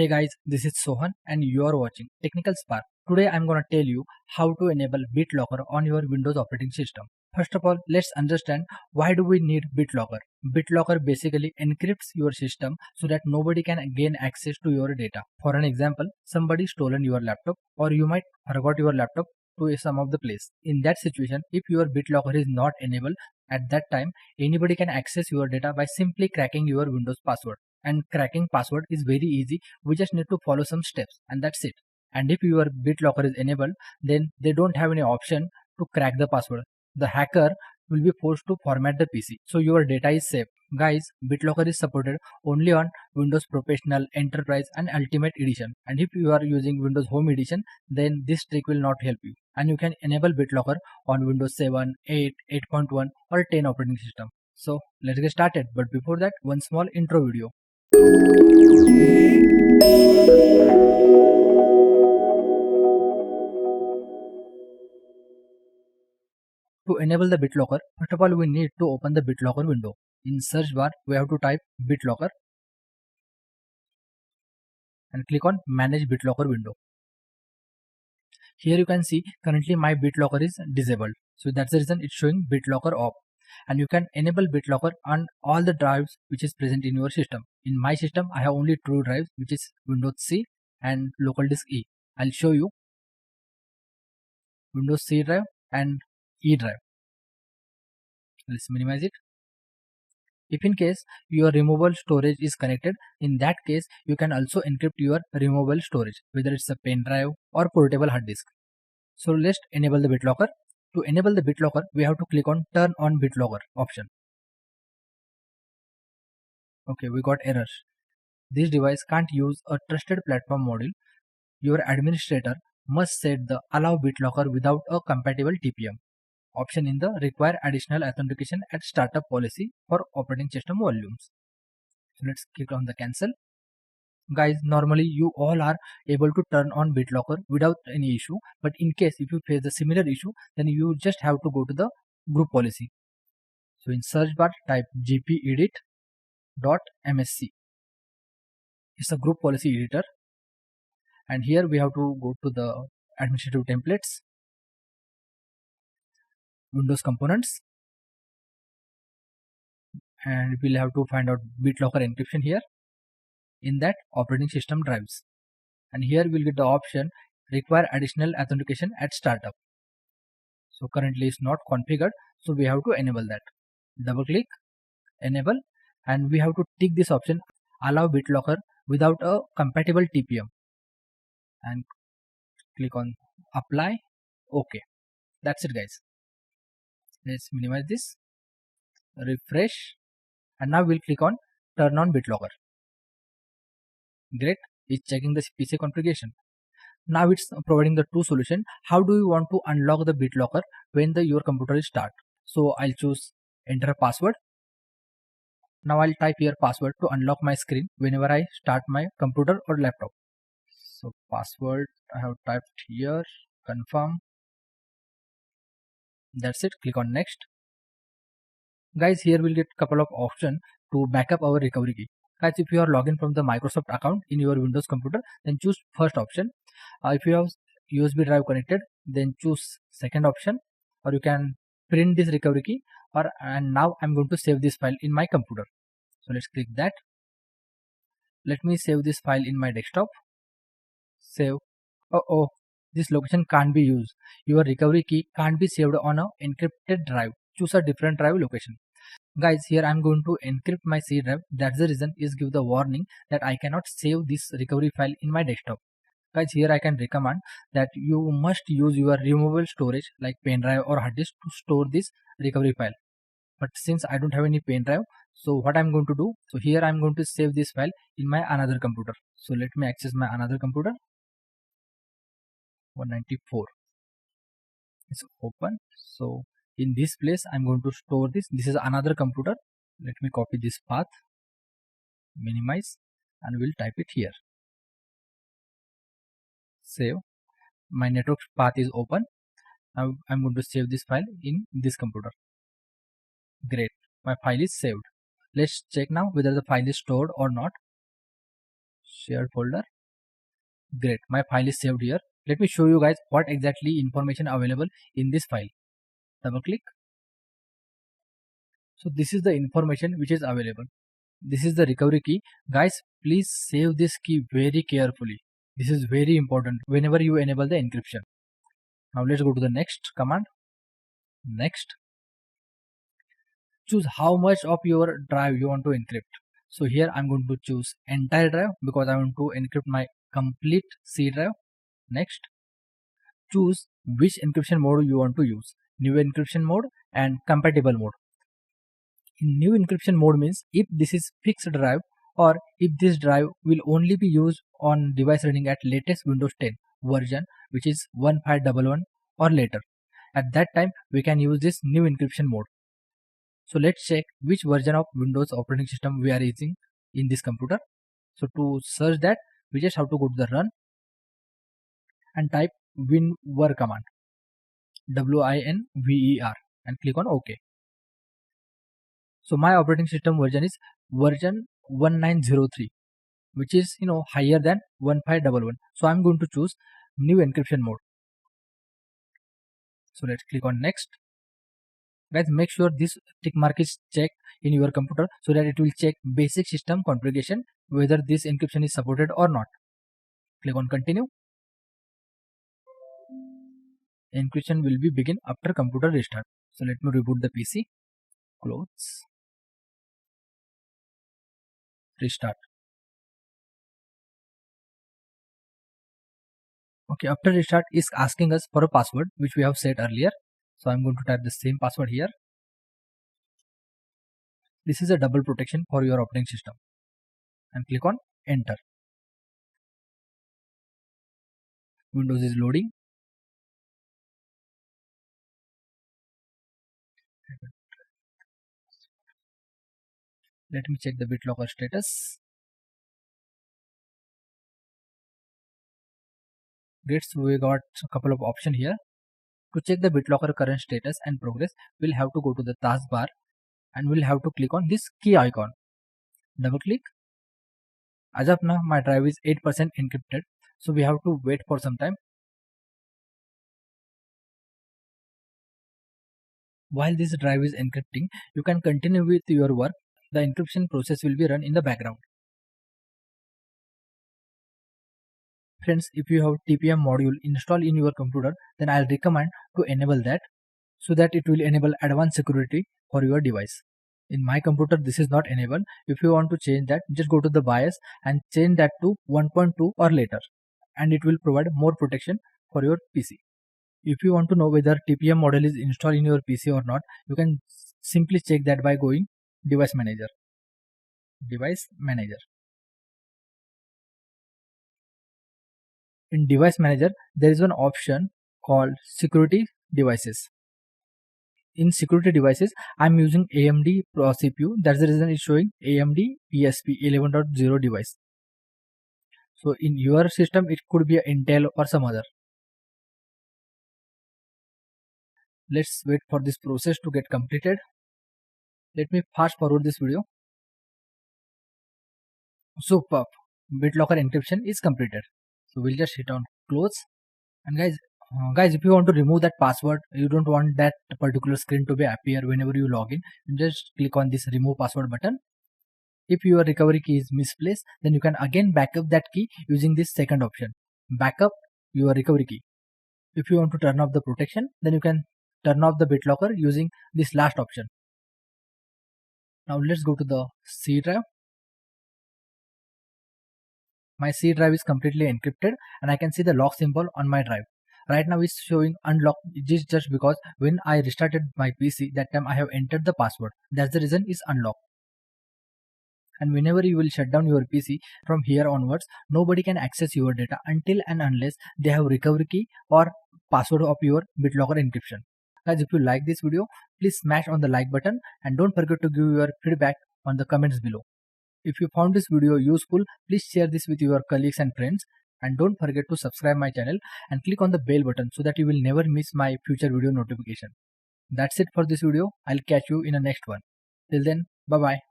Hey guys, this is Sohan and you are watching Technical Spark. Today I am gonna tell you how to enable BitLocker on your Windows operating system. First of all, let's understand why do we need BitLocker. BitLocker basically encrypts your system so that nobody can gain access to your data. For an example, somebody stolen your laptop or you might forgot your laptop to some of the place. In that situation, if your BitLocker is not enabled, at that time anybody can access your data by simply cracking your Windows password. And cracking password is very easy. We just need to follow some steps and that's it. And if your BitLocker is enabled, then they don't have any option to crack the password. The hacker will be forced to format the PC, so your data is safe. Guys, BitLocker is supported only on Windows Professional, Enterprise and Ultimate Edition, and if you are using Windows Home Edition, then this trick will not help you. And you can enable BitLocker on Windows 7, 8, 8.1 or 10 operating system. So let's get started, but before that, one small intro video. To enable the BitLocker, first of all we need to open the BitLocker window. In search bar, we have to type BitLocker and click on Manage BitLocker window. Here you can see currently my BitLocker is disabled. So that's the reason it's showing BitLocker off. And you can enable BitLocker on all the drives which is present in your system. In my system, I have only two drives, which is Windows C and local disk E. I'll show you Windows C drive and E drive. Let's minimize it. If in case your removable storage is connected, in that case you can also encrypt your removable storage, whether it's a pen drive or portable hard disk. So let's enable the BitLocker. To enable the BitLocker, we have to click on Turn on BitLocker option. Okay, we got errors. This device can't use a trusted platform module. Your administrator must set the Allow BitLocker without a compatible TPM option in the Require additional authentication at startup policy for operating system volumes. So let's click on the cancel. Guys, normally you all are able to turn on BitLocker without any issue, but in case if you face a similar issue, then you just have to go to the group policy. So in search bar type gpedit.msc. It's a group policy editor, and here we have to go to the administrative templates, Windows components, and we'll have to find out BitLocker encryption here in that operating system drives. And here we'll get the option Require additional authentication at startup. So currently it's not configured, so we have to enable that. Double click, enable, and we have to tick this option Allow BitLocker without a compatible TPM and click on Apply. Okay, that's it guys. Let's minimize this, refresh, and now we'll click on Turn on BitLocker. Great, it's checking the PC configuration. Now it's providing the two solution. How do you want to unlock the BitLocker when your computer is start? So I'll choose enter a password. Now I'll type here password to unlock my screen whenever I start my computer or laptop. So password I have typed here, confirm. That's it, click on next. Guys, here we'll get couple of options to backup our recovery key. Guys, if you are logged in from the Microsoft account in your Windows computer, then choose first option. If you have USB drive connected, then choose second option, or you can print this recovery key, and now I'm going to save this file in my computer. So let's click that. Let me save this file in my desktop. Save. Oh, this location can't be used. Your recovery key can't be saved on an encrypted drive. Choose a different drive location. Guys, here I'm going to encrypt my C drive. That's the reason is give the warning that I cannot save this recovery file in my desktop. Guys, here I can recommend that you must use your removable storage like pen drive or hard disk to store this recovery file. But since I don't have any pen drive, so what I'm going to do, so here I'm going to save this file in my another computer. So let me access my another computer. 194. It's open. So in this place I'm going to store this. This is another computer. Let me copy this path, minimize, and we'll type it here. Save. My network path is open. Now I'm going to save this file in this computer. Great, my file is saved. Let's check now whether the file is stored or not. shared folder. Great, my file is saved here. Let me show you guys what exactly information available in this file. Double click. So this is the information which is available. This is the recovery key. Guys, please save this key very carefully. This is very important whenever you enable the encryption. Now let's go to the next command. Next, choose how much of your drive you want to encrypt. So here I'm going to choose entire drive because I want to encrypt my complete C drive. Next, choose which encryption mode you want to use. New encryption mode and compatible mode. In new encryption mode means if this is fixed drive or if this drive will only be used on device running at latest Windows 10 version, which is 1511 or later. At that time we can use this new encryption mode. So let's check which version of Windows operating system we are using in this computer. So to search that, we just have to go to the run and type winver command, WINVER, and click on OK. So my operating system version is version 1903, which is higher than 1511. So I'm going to choose new encryption mode. So let's click on next. Guys, make sure this tick mark is checked in your computer so that it will check basic system configuration whether this encryption is supported or not. Click on continue. Encryption will be begin after computer restart. So let me reboot the PC. Close. Restart. Okay, after restart is asking us for a password which we have set earlier. So I'm going to type the same password here. This is a double protection for your operating system. And click on enter. Windows is loading. Let me check the BitLocker status. Great, so we got a couple of options here. To check the BitLocker current status and progress, we'll have to go to the taskbar and we'll have to click on this key icon. Double click. As of now, my drive is 8% encrypted, so we have to wait for some time. While this drive is encrypting, you can continue with your work. The encryption process will be run in the background. Friends, if you have TPM module installed in your computer, then I'll recommend to enable that so that it will enable advanced security for your device. In my computer, this is not enabled. If you want to change that, just go to the BIOS and change that to 1.2 or later, and it will provide more protection for your PC. If you want to know whether TPM model is installed in your PC or not, you can simply check that by going Device Manager. Device Manager. In Device Manager, there is one option called Security Devices. In Security Devices, I am using AMD Pro CPU. That's the reason it's showing AMD ESP 11.0 device. So in your system, it could be Intel or some other. Let's wait for this process to get completed. Let me fast forward this video. Superb. BitLocker encryption is completed. So we'll just hit on close. And guys, if you want to remove that password, you don't want that particular screen to be appear whenever you log in, just click on this remove password button. If your recovery key is misplaced, then you can again backup that key using this second option, backup your recovery key. If you want to turn off the protection, then you can turn off the BitLocker using this last option. Now let's go to the C drive. My C drive is completely encrypted and I can see the lock symbol on my drive. Right now it's showing unlocked. It is just because when I restarted my PC, that time I have entered the password. That's the reason it's unlocked. And whenever you will shut down your PC from here onwards, nobody can access your data until and unless they have recovery key or password of your BitLocker encryption. Guys, if you like this video, please smash on the like button and don't forget to give your feedback on the comments below. If you found this video useful, please share this with your colleagues and friends, and don't forget to subscribe my channel and click on the bell button so that you will never miss my future video notification. That's it for this video. I'll catch you in the next one. Till then, bye bye.